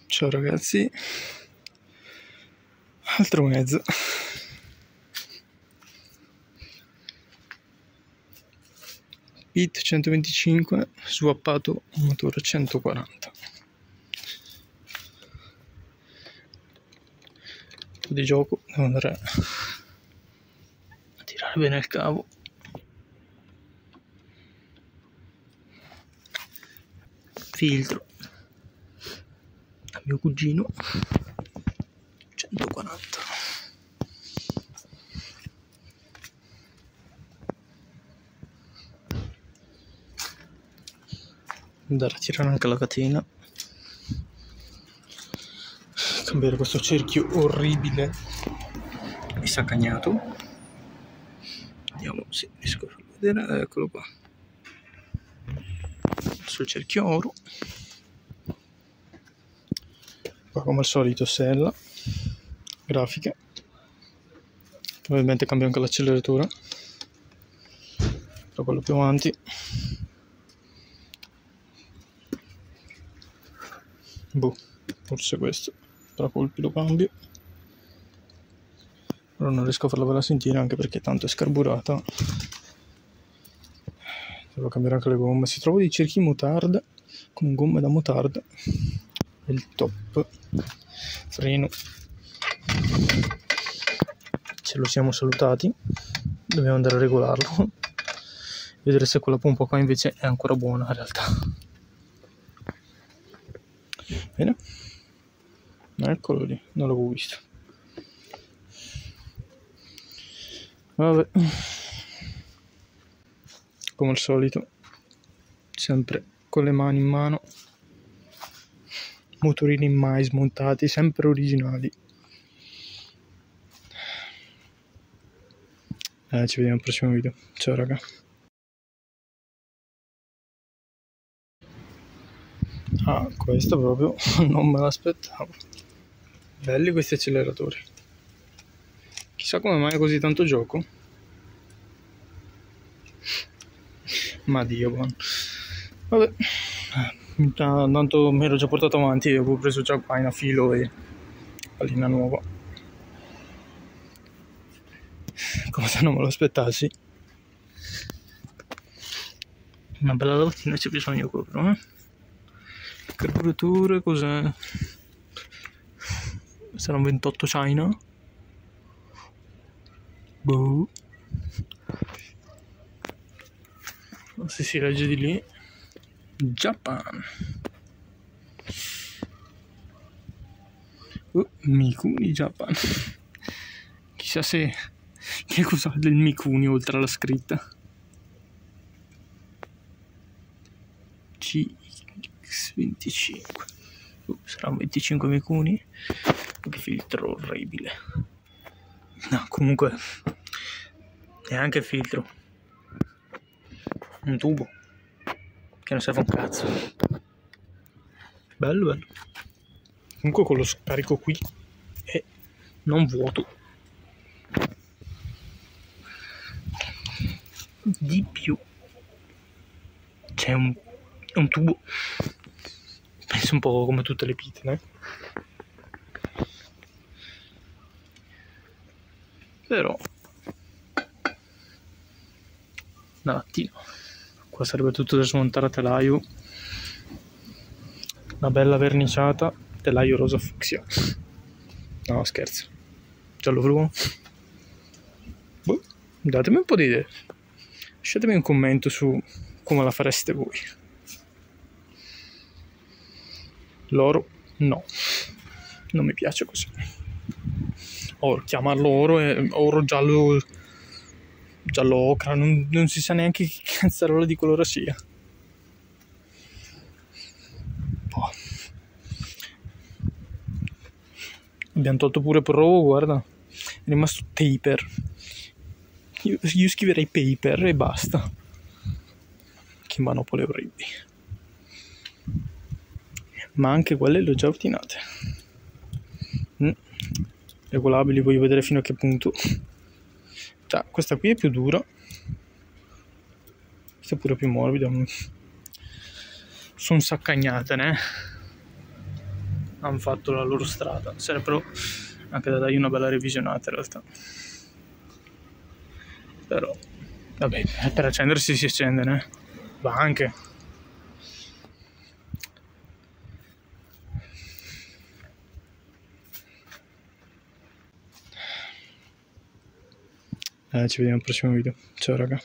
Ciao ragazzi, altro mezzo. Pit 125 swappato motore 140. Un po' di gioco, devo andare a tirare bene il cavo. Filtro a mio cugino 140. Andare a tirare anche la catena, cambiare questo cerchio orribile e saccagnato. Vediamo se riesco a farlo vedere, eccolo qua, sul cerchio oro. Qua come al solito sella, grafiche, ovviamente cambio anche l'acceleratore, però quello più avanti. Forse questo, tra colpi lo cambio, però non riesco a farla bella sentire anche perché tanto è scarburata. Devo cambiare anche le gomme. Si trova dei cerchi moutarde con gomme da moutarde, il top. Freno, ce lo siamo salutati, dobbiamo andare a regolarlo, vedere se quella pompa qua invece è ancora buona in realtà. Bene, eccolo lì, non l'avevo visto. Vabbè, come al solito, sempre con le mani in mano, motorini mai smontati, sempre originali. Ci vediamo al prossimo video. Ciao raga. Questo proprio non me l'aspettavo. Belli questi acceleratori. Chissà come mai così tanto gioco. Ma Dio buono. Vabbè, tanto mi ero già portato avanti, avevo preso già paina, filo e pallina nuova, come se non me lo aspettassi. Una bella lavatina c'è bisogno proprio, Carburatore cos'è? Sarà un 28 China? Boh. Se si legge di lì, Japan. Mikuni Japan. Chissà se che cos'ha del Mikuni oltre alla scritta. CX25. Sarà un 25 Mikuni. Che filtro orribile. No, comunque neanche il filtro, un tubo che non serve un cazzo. Bello. Comunque con lo scarico qui è non vuoto, di più c'è un tubo, penso un po' come tutte le pit, però un attimo, qua sarebbe tutto da smontare a telaio, una bella verniciata, telaio rosa fucsia, no scherzo, giallo blu. Datemi un po' di idee, lasciatemi un commento su come la fareste voi. L'oro no, non mi piace così. Chiamarlo oro è oro giallo ocra, non si sa neanche che cazzarola di colore sia. Abbiamo tolto pure Pro, guarda, è rimasto taper. Io scriverei paper e basta. Che manopole orribili. Ma anche quelle le ho già ordinate. Regolabili, voglio vedere fino a che punto. Cioè, questa qui è più dura, questa è pure più morbida. Sono saccagnate, hanno fatto la loro strada. Sarebbero anche da dargli una bella revisionata in realtà. Però vabbè, per accendersi si accende, né? Va anche. Ci vediamo al prossimo video. Ciao raga.